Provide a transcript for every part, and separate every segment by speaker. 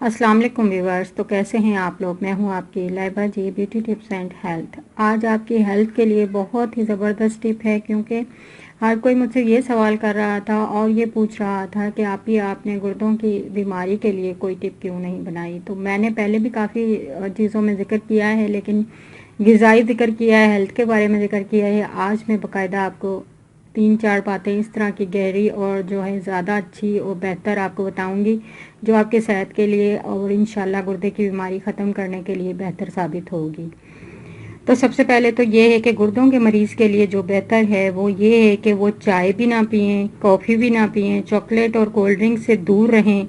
Speaker 1: अस्सलाम वालेकुम व्यूवर्स। तो कैसे हैं आप लोग। मैं हूं आपकी लाइबा जी, ब्यूटी टिप्स एंड हेल्थ। आज आपकी हेल्थ के लिए बहुत ही ज़बरदस्त टिप है, क्योंकि हर कोई मुझसे ये सवाल कर रहा था और ये पूछ रहा था कि आपने गुर्दों की बीमारी के लिए कोई टिप क्यों नहीं बनाई। तो मैंने पहले भी काफ़ी चीज़ों में ज़िक्र किया है, लेकिन ग़िज़ाई ज़िक्र किया है, हेल्थ के बारे में ज़िक्र किया है। आज मैं बाकायदा आपको 3-4 बातें इस तरह की गहरी और जो है ज़्यादा अच्छी और बेहतर आपको बताऊंगी, जो आपके सेहत के लिए और इंशाल्लाह गुर्दे की बीमारी ख़त्म करने के लिए बेहतर साबित होगी। तो सबसे पहले तो ये है कि गुर्दों के मरीज़ के लिए जो बेहतर है वो ये है कि वो चाय भी ना पिएं, कॉफ़ी भी ना पिएं, चॉकलेट और कोल्ड ड्रिंक से दूर रहें।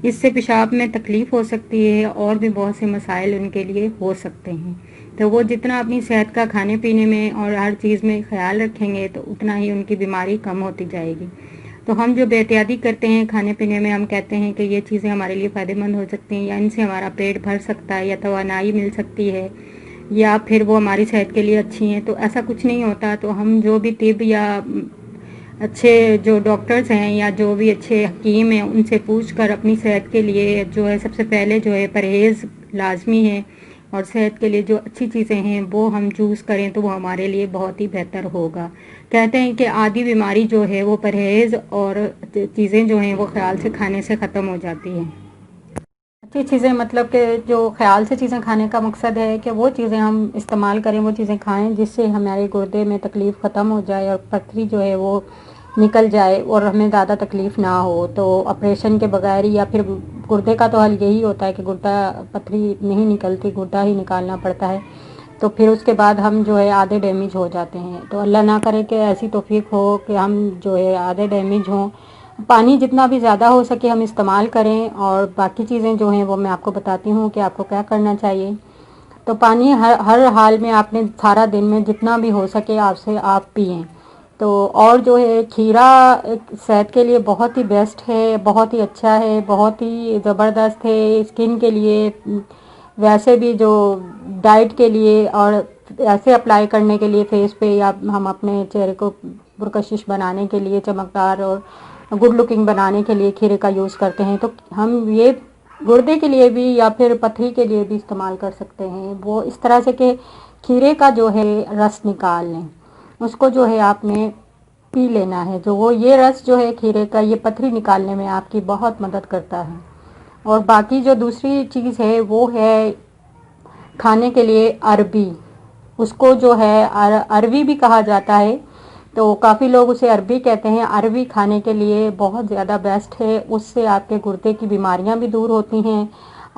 Speaker 1: इससे पेशाब में तकलीफ़ हो सकती है और भी बहुत से मसाइल उनके लिए हो सकते हैं। तो वो जितना अपनी सेहत का खाने पीने में और हर चीज़ में ख्याल रखेंगे तो उतना ही उनकी बीमारी कम होती जाएगी। तो हम जो बेहतियाती करते हैं खाने पीने में, हम कहते हैं कि ये चीज़ें हमारे लिए फ़ायदेमंद हो सकती हैं, या इनसे हमारा पेट भर सकता है, या तवानाई मिल सकती है, या फिर वो हमारी सेहत के लिए अच्छी हैं। तो ऐसा कुछ नहीं होता। तो हम जो भी तिब या अच्छे जो डॉक्टर्स हैं या जो भी अच्छे हकीम हैं उनसे पूछकर अपनी सेहत के लिए जो है सबसे पहले जो है परहेज़ लाजमी है, और सेहत के लिए जो अच्छी चीज़ें हैं वो हम चूज़ करें तो वो हमारे लिए बहुत ही बेहतर होगा। कहते हैं कि आधी बीमारी जो है वो परहेज़ और चीज़ें जो हैं वो ख्याल से खाने से ख़त्म हो जाती हैं। अच्छी चीज़ें मतलब कि जो ख्याल से चीज़ें खाने का मकसद है कि वो चीज़ें हम इस्तेमाल करें, वो चीज़ें खाएं जिससे हमारे गुर्दे में तकलीफ़ ख़त्म हो जाए और पथरी जो है वो निकल जाए और हमें ज़्यादा तकलीफ़ ना हो। तो ऑपरेशन के बगैर या फिर गुर्दे का तो हल यही होता है कि गुर्दा पथरी नहीं निकलती, गुर्दा ही निकालना पड़ता है। तो फिर उसके बाद हम जो है आधे डैमेज हो जाते हैं। तो अल्लाह ना करे कि ऐसी तौफीक हो कि हम जो है आधे डैमेज हों। पानी जितना भी ज़्यादा हो सके हम इस्तेमाल करें, और बाकी चीज़ें जो हैं वो मैं आपको बताती हूँ कि आपको क्या करना चाहिए। तो पानी हर हाल में आपने सारा दिन में जितना भी हो सके आपसे आप पिएं। तो और जो है खीरा सेहत के लिए बहुत ही बेस्ट है, बहुत ही अच्छा है, बहुत ही ज़बरदस्त है स्किन के लिए, वैसे भी जो डाइट के लिए और ऐसे अप्लाई करने के लिए फेस पे, या हम अपने चेहरे को पुरकशिश बनाने के लिए, चमकदार और गुड लुकिंग बनाने के लिए खीरे का यूज़ करते हैं। तो हम ये गुर्दे के लिए भी या फिर पथरी के लिए भी इस्तेमाल कर सकते हैं। वो इस तरह से कि खीरे का जो है रस निकाल लें, उसको जो है आपने पी लेना है। जो वो ये रस जो है खीरे का, ये पथरी निकालने में आपकी बहुत मदद करता है। और बाकी जो दूसरी चीज़ है वो है खाने के लिए अरबी। उसको जो है अरवी भी कहा जाता है, तो काफ़ी लोग उसे अरबी कहते हैं। अरवी खाने के लिए बहुत ज़्यादा बेस्ट है। उससे आपके गुर्दे की बीमारियां भी दूर होती हैं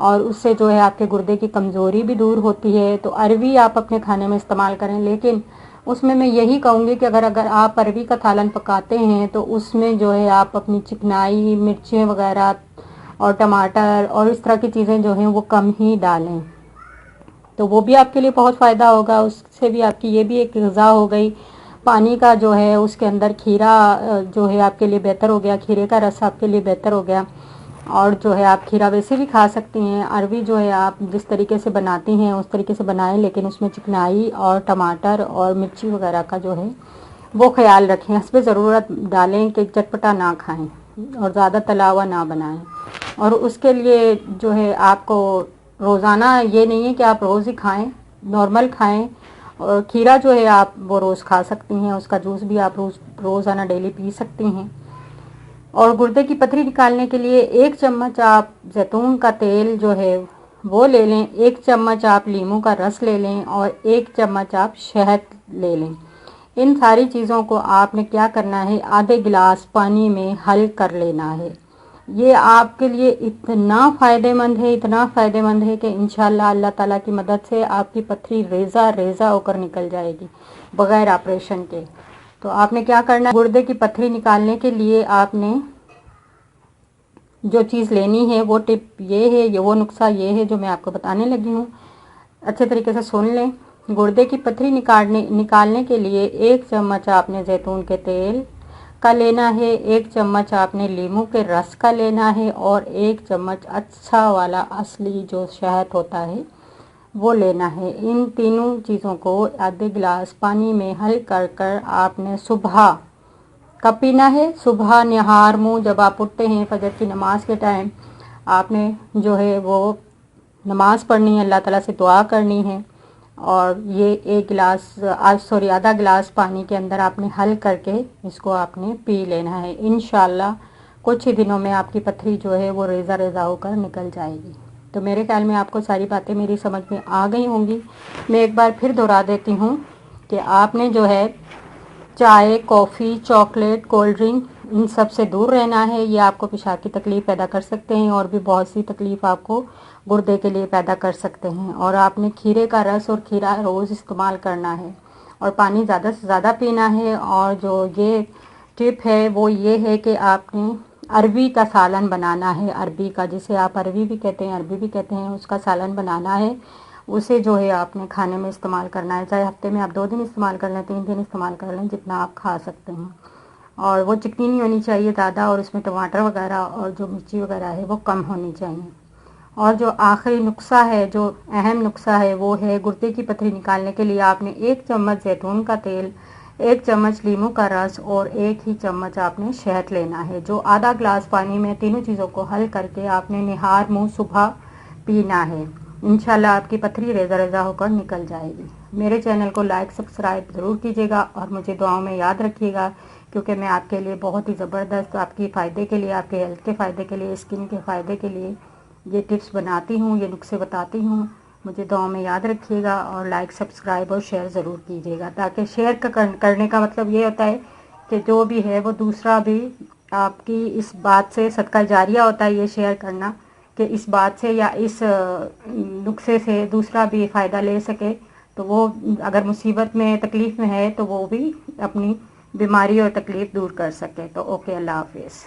Speaker 1: और उससे जो है आपके गुर्दे की कमज़ोरी भी दूर होती है। तो अरवी आप अपने खाने में इस्तेमाल करें, लेकिन उसमें मैं यही कहूँगी कि अगर आप अरवी का थालन पकाते हैं तो उसमें जो है आप अपनी चिकनाई, मिर्चें वगैरह और टमाटर और इस तरह की चीज़ें जो हैं वो कम ही डालें। तो वो भी आपके लिए बहुत फ़ायदा होगा। उससे भी आपकी ये भी एक ग़िज़ा हो गई। पानी का जो है उसके अंदर खीरा जो है आपके लिए बेहतर हो गया, खीरे का रस आपके लिए बेहतर हो गया। और जो है आप खीरा वैसे भी खा सकती हैं। अरवी जो है आप जिस तरीके से बनाती हैं उस तरीके से बनाएं, लेकिन उसमें चिकनाई और टमाटर और मिर्ची वगैरह का जो है वो ख्याल रखें। हस्बे ज़रूरत डालें कि चटपटा ना खाएं और ज़्यादा तला हुआ ना बनाएं। और उसके लिए जो है आपको रोज़ाना ये नहीं है कि आप रोज़ ही खाएं, नॉर्मल खाएं। और खीरा जो है आप वो रोज़ खा सकती हैं, उसका जूस भी आप रोज़ाना डेली पी सकती हैं। और गुर्दे की पथरी निकालने के लिए 1 चम्मच आप जैतून का तेल जो है वो ले लें, 1 चम्मच आप लीमू का रस ले लें और 1 चम्मच आप शहद ले लें। इन सारी चीज़ों को आपने क्या करना है, आधे गिलास पानी में हल कर लेना है। ये आपके लिए इतना फ़ायदेमंद है, इतना फ़ायदेमंद है कि इंशाल्लाह अल्लाह ताला की मदद से आपकी पथरी रेज़ा रेज़ा होकर निकल जाएगी बग़ैर ऑपरेशन के। तो आपने क्या करना है, गुर्दे की पथरी निकालने के लिए आपने जो चीज़ लेनी है वो टिप ये है, ये वो नुस्खा ये है जो मैं आपको बताने लगी हूँ। अच्छे तरीके से सुन लें। गुर्दे की पथरी निकालने के लिए 1 चम्मच आपने जैतून के तेल का लेना है, 1 चम्मच आपने लीमू के रस का लेना है और 1 चम्मच अच्छा वाला असली जो शहद होता है वो लेना है। इन तीनों चीज़ों को आधे गिलास पानी में हल कर कर आपने सुबह कब पीना है, सुबह निहार मुँह जब आप उठते हैं फजर की नमाज के टाइम آپ نے جو ہے وہ نماز پڑھنی ہے، اللہ تعالیٰ سے دعا کرنی ہے، اور یہ ایک گلاس آدھا گلاس پانی کے اندر آپ نے حل کر کے اس کو آپ نے پی لینا ہے۔ انشاءاللہ کچھ ہی دنوں میں آپ کی پتھری جو ہے وہ ریزہ ریزہ ہو کر نکل جائے گی۔ تو میرے خیال میں آپ کو ساری باتیں میری سمجھ میں آ گئی ہوں گی۔ میں ایک بار پھر دہرا دیتی ہوں کہ آپ نے جو ہے چائے، کافی، چاکلیٹ، کولڈ ڈرنک ان سب سے دور رہنا ہے۔ یہ آپ کو پیشاب کی تکلیف پیدا کر سکتے ہیں، اور بھی بہت سی تکلیف آپ کو گردے کے لیے پیدا کر سکتے ہیں۔ اور آپ نے کھیرے کا رس اور کھیرا روز استعمال کرنا ہے، اور پانی زیادہ سے زیادہ پینا ہے۔ اور جو یہ ٹپ ہے وہ یہ ہے کہ آپ نے عربی کا سالن بنانا ہے، عربی کا، جسے آپ عربی بھی کہتے ہیں، اس کا سالن بنانا ہے۔ اسے جو ہے آپ نے کھانے میں استعمال کرنا ہے، چاہے ہفتے میں آپ 2 دن استعمال کر لیں، 3 دن استعمال کر لیں، جتنا آپ کھا سکتے ہیں۔ اور وہ چکنی نہیں ہونی چاہیے زیادہ، اور اس میں ٹماٹر وغیرہ اور جو مرچی وغیرہ ہے وہ کم ہونی چاہیے۔ اور جو آخری نسخہ ہے، جو اہم نسخہ ہے، وہ ہے گردے کی پتھری نکالنے کے لیے آپ نے 1 چمچ زیتون کا تیل، 1 چمچ لیموں کا رس اور 1 ہی چمچ آپ نے شہد لینا ہے، جو آدھا گلاس پانی میں تینوں چیزوں کو حل کر کے آپ نے نہار منہ صبح پینا ہے۔ انشاءاللہ آپ کی پتھری ریزہ ریزہ ہو کر نکل جائے گی۔ میرے چینل کو لائک سبسکرائب ضرور کیجیے گا، اور مجھے دعاؤں میں یاد رکھیے گا، کیونکہ میں آپ کے لیے بہت ہی زبردست، آپ کی فائدے کے لیے، آپ کے ہیلتھ کے فائدے کے لیے، اسکن کے فائدے کے لیے یہ ٹپس بناتی ہوں، یہ نسخے بتاتی ہوں۔ مجھے دعاؤں میں یاد رکھیے گا، اور لائک سبسکرائب اور شیئر ضرور کیجیے گا، تاکہ شیئر کرنے کا مطلب یہ ہوتا ہے کہ جو بھی ہے وہ دوسرا بھی آپ کی اس بات سے صدقہ جاریہ ہوتا ہے، یہ شیئر کرنا، کہ اس بات سے یا اس نسخے سے دوسرا بھی فائدہ لے سکے، تو وہ اگر مصیبت میں، تکلیف میں ہے، تو وہ بھی اپنی بیماری اور تکلیف دور کر سکے۔ تو اوکے، اللہ حافظ۔